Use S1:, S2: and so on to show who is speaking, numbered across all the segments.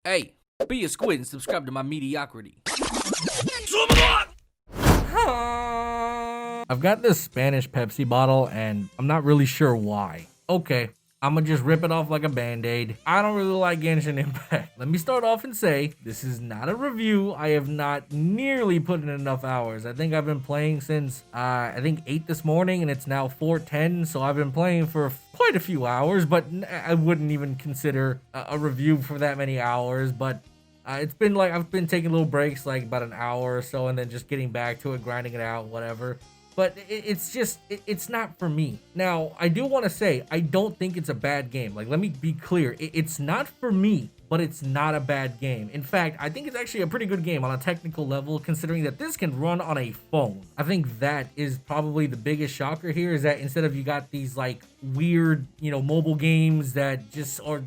S1: Hey, be a squid and subscribe to my mediocrity.
S2: I've got this Spanish Pepsi bottle and I'm not really sure why. Okay, I'ma just rip it off like a band-aid. I don't really like Genshin Impact. Let me start off and say, this is not a review. I have not nearly put in enough hours. I think I've been playing since, I think 8 this morning and it's now 4:10. So I've been playing for quite a few hours, but I wouldn't even consider a review for that many hours. But it's been like, I've been taking little breaks, like about an hour or so, and then just getting back to it, grinding it out, whatever. But it's not for me. Now, I do want to say, I don't think it's a bad game. Like, let me be clear. It's not for me, but it's not a bad game. In fact, I think it's actually a pretty good game on a technical level, considering that this can run on a phone. I think that is probably the biggest shocker here, is that instead of you got these like weird, mobile games that just are,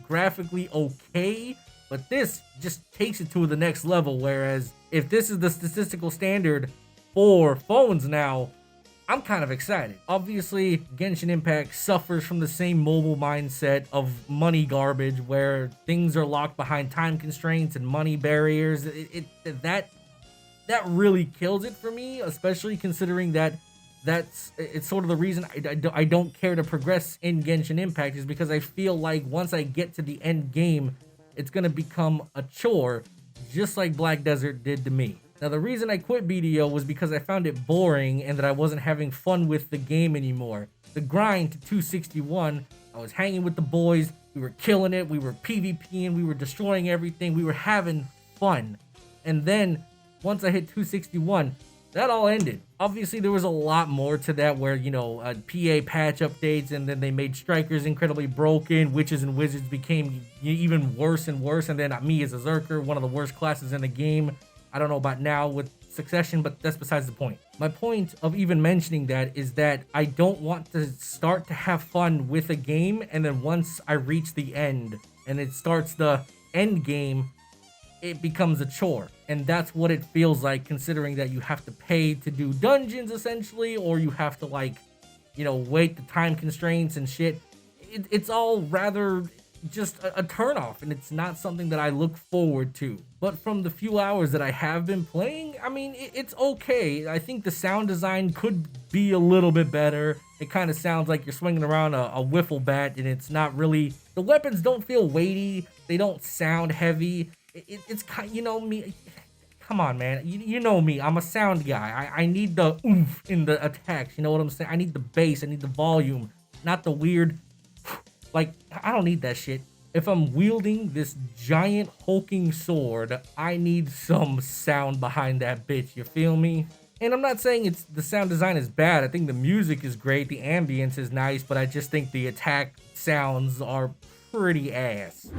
S2: graphically okay, but this just takes it to the next level. Whereas if this is the statistical standard for phones now, I'm kind of excited. Obviously, Genshin Impact suffers from the same mobile mindset of money garbage, where things are locked behind time constraints and money barriers. That really kills it for me, especially considering that it's sort of the reason I don't care to progress in Genshin Impact, is because I feel like once I get to the end game, it's gonna become a chore, just like Black Desert did to me. Now, the reason I quit BDO was because I found it boring and that I wasn't having fun with the game anymore. The grind to 261, I was hanging with the boys, we were killing it, we were PvPing, we were destroying everything, we were having fun. And then, once I hit 261, that all ended. Obviously, there was a lot more to that, where, PA patch updates, and then they made strikers incredibly broken, witches and wizards became even worse and worse, and then me as a Zerker, one of the worst classes in the game. I don't know about now with Succession, but that's besides the point. My point of even mentioning that is that I don't want to start to have fun with a game, and then once I reach the end and it starts the end game, it becomes a chore. And that's what it feels like, considering that you have to pay to do dungeons essentially, or you have to wait the time constraints and shit. It's all rather just a turnoff, and it's not something that I look forward to. But from the few hours that I have been playing, I mean, it's okay. I think the sound design could be a little bit better. It kind of sounds like you're swinging around a wiffle bat, and it's not really, the weapons don't feel weighty, they don't sound heavy. It's kind, me, come on, man, you know me, I'm a sound guy. I need the oomph in the attacks, you know what I'm saying? I need the bass, I need the volume, not the weird, like, I don't need that shit. If I'm wielding this giant hulking sword, I need some sound behind that bitch, you feel me? And I'm not saying the sound design is bad. I think the music is great, the ambience is nice, but I just think the attack sounds are pretty ass.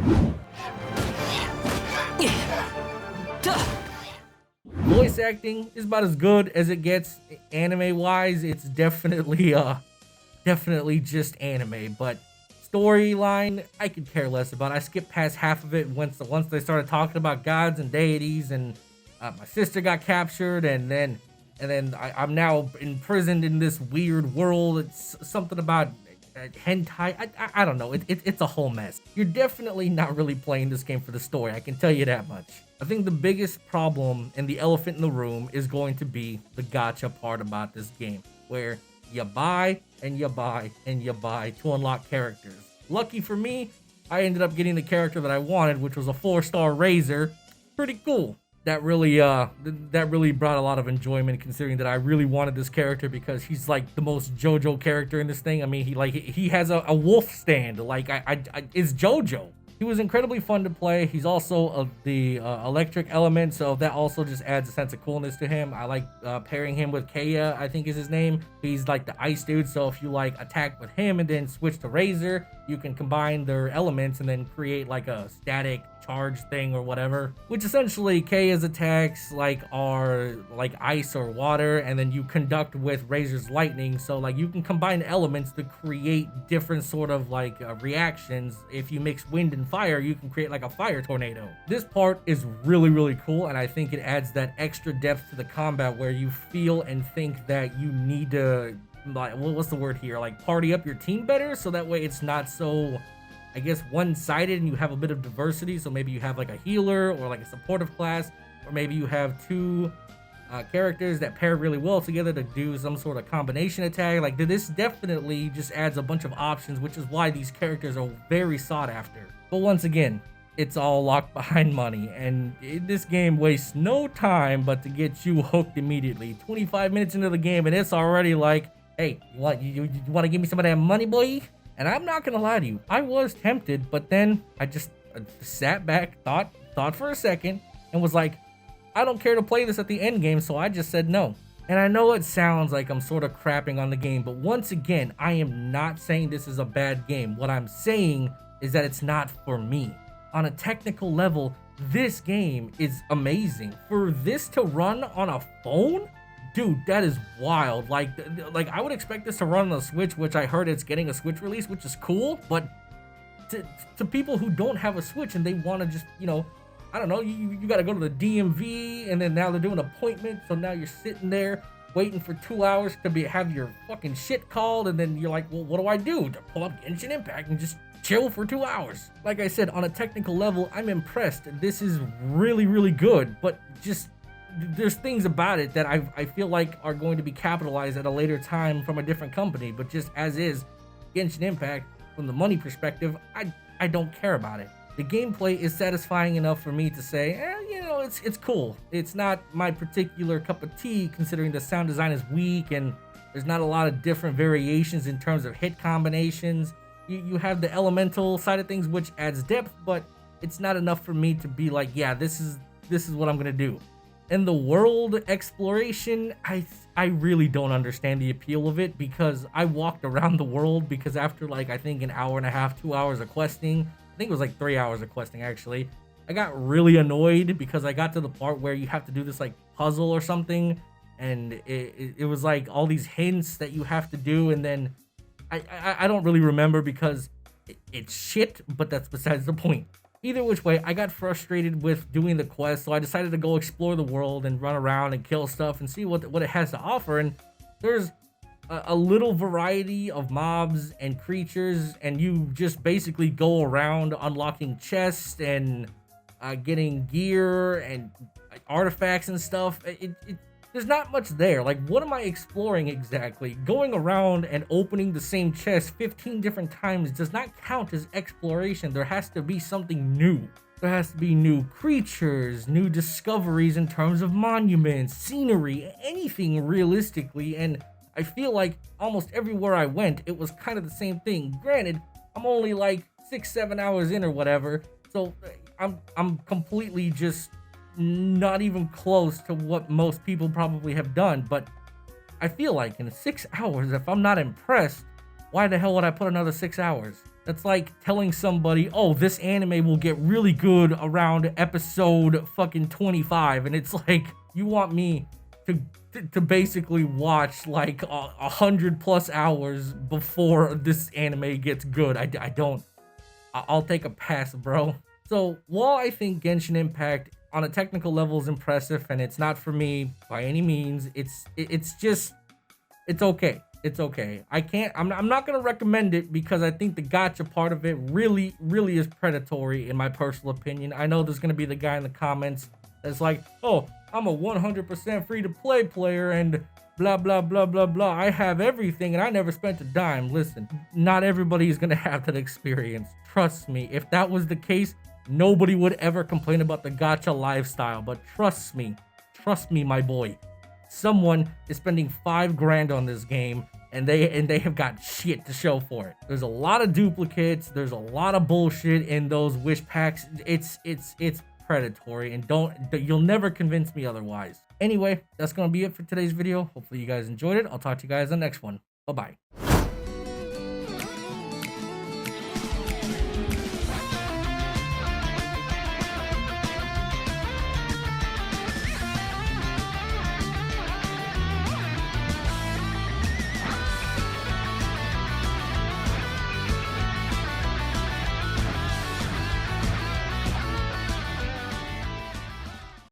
S2: Voice acting is about as good as it gets anime-wise. It's definitely just anime, but storyline, I could care less about. I skipped past half of it once they started talking about gods and deities, and my sister got captured, and then I'm now imprisoned in this weird world. It's something about hentai. I don't know. It's a whole mess. You're definitely not really playing this game for the story, I can tell you that much. I think the biggest problem and the elephant in the room is going to be the gacha part about this game, where you buy and you buy and you buy to unlock characters. Lucky for me, I ended up getting the character that I wanted, which was a 4-star Razor. Pretty cool. That really brought a lot of enjoyment, considering that I really wanted this character because he's like the most JoJo character in this thing. I mean, he has a wolf stand. Like it's JoJo. He was incredibly fun to play. He's also the electric element, so that also just adds a sense of coolness to him. I like pairing him with Kaya, I think is his name. He's like the ice dude, so if you like attack with him and then switch to Razor, you can combine their elements and then create like a static charge thing or whatever, which essentially Kaya's attacks are like ice or water, and then you conduct with Razor's lightning, so like you can combine elements to create different sort of reactions. If you mix wind and fire, you can create like a fire tornado. This part is really cool, and I think it adds that extra depth to the combat, where you feel and think that you need to, like, what's the word here, like party up your team better, so that way it's not so I guess, one-sided and you have a bit of diversity. So maybe you have like a healer or like a supportive class, or maybe you have two characters that pair really well together to do some sort of combination attack. Like, this definitely just adds a bunch of options, which is why these characters are very sought after. But once again, it's all locked behind money, and this game wastes no time but to get you hooked immediately. 25 minutes into the game and it's already like, hey, you want to give me some of that money, boy? And I'm not gonna lie to you, I was tempted, but then I just sat back, thought for a second, and was like, I don't care to play this at the end game, so I just said no. And I know it sounds like I'm sort of crapping on the game, but once again, I am not saying this is a bad game. What I'm saying is that it's not for me. On a technical level, this game is amazing. For this to run on a phone? Dude, that is wild. Like I would expect this to run on a Switch, which I heard it's getting a Switch release, which is cool, but to people who don't have a Switch and they want to just, you know, I don't know, you got to go to the DMV, and then now they're doing appointments, so now you're sitting there waiting for 2 hours to have your fucking shit called, and then you're like, well, what do I do? To pull up Genshin Impact and just chill for 2 hours. Like I said, on a technical level, I'm impressed. This is really, really good, but just there's things about it that I feel like are going to be capitalized at a later time from a different company, but just as is, Genshin Impact, from the money perspective, I don't care about it. The gameplay is satisfying enough for me to say, you know, it's cool. It's not my particular cup of tea, considering the sound design is weak and there's not a lot of different variations in terms of hit combinations. You have the elemental side of things, which adds depth, but it's not enough for me to be like, yeah, this is what I'm gonna do. And the world exploration, I really don't understand the appeal of it, because I walked around the world, because after like, I think an hour and a half, 2 hours of questing, I think it was like 3 hours of questing actually, I got really annoyed because I got to the part where you have to do this like puzzle or something, and it was like all these hints that you have to do, and then I don't really remember because it's shit, but that's besides the point. Either which way, I got frustrated with doing the quest, so I decided to go explore the world and run around and kill stuff and see what it has to offer. And there's a little variety of mobs and creatures, and you just basically go around unlocking chests and getting gear and artifacts and stuff. There's not much there. Like, what am I exploring exactly? Going around and opening the same chest 15 different times does not count as exploration. There has to be something new. There has to be new creatures, new discoveries in terms of monuments, scenery, anything realistically. And I feel like almost everywhere I went, it was kind of the same thing. Granted, I'm only like 6-7 hours in or whatever, so I'm completely just not even close to what most people probably have done. But I feel like in 6 hours, if I'm not impressed, why the hell would I put another 6 hours? That's like telling somebody, oh, this anime will get really good around episode fucking 25, and it's like, you want me to basically watch like 100+ hours before this anime gets good. I don't. I'll take a pass, bro. So while I think Genshin Impact on a technical level is impressive, and it's not for me by any means, it's okay. It's okay. I'm not gonna recommend it because I think the gacha part of it really is predatory, in my personal opinion. I know there's gonna be the guy in the comments that's like, oh, I'm a 100% free to play player and blah blah blah blah blah, I have everything and I never spent a dime. Listen, not everybody is gonna have that experience. Trust me, if that was the case, nobody would ever complain about the gacha lifestyle. But trust me, my boy, someone is spending $5 grand on this game, and they have got shit to show for it. There's a lot of duplicates, there's a lot of bullshit in those wish packs. It's predatory, and you'll never convince me otherwise. Anyway, that's gonna be it for today's video. Hopefully you guys enjoyed it. I'll talk to you guys in the next one. Bye bye.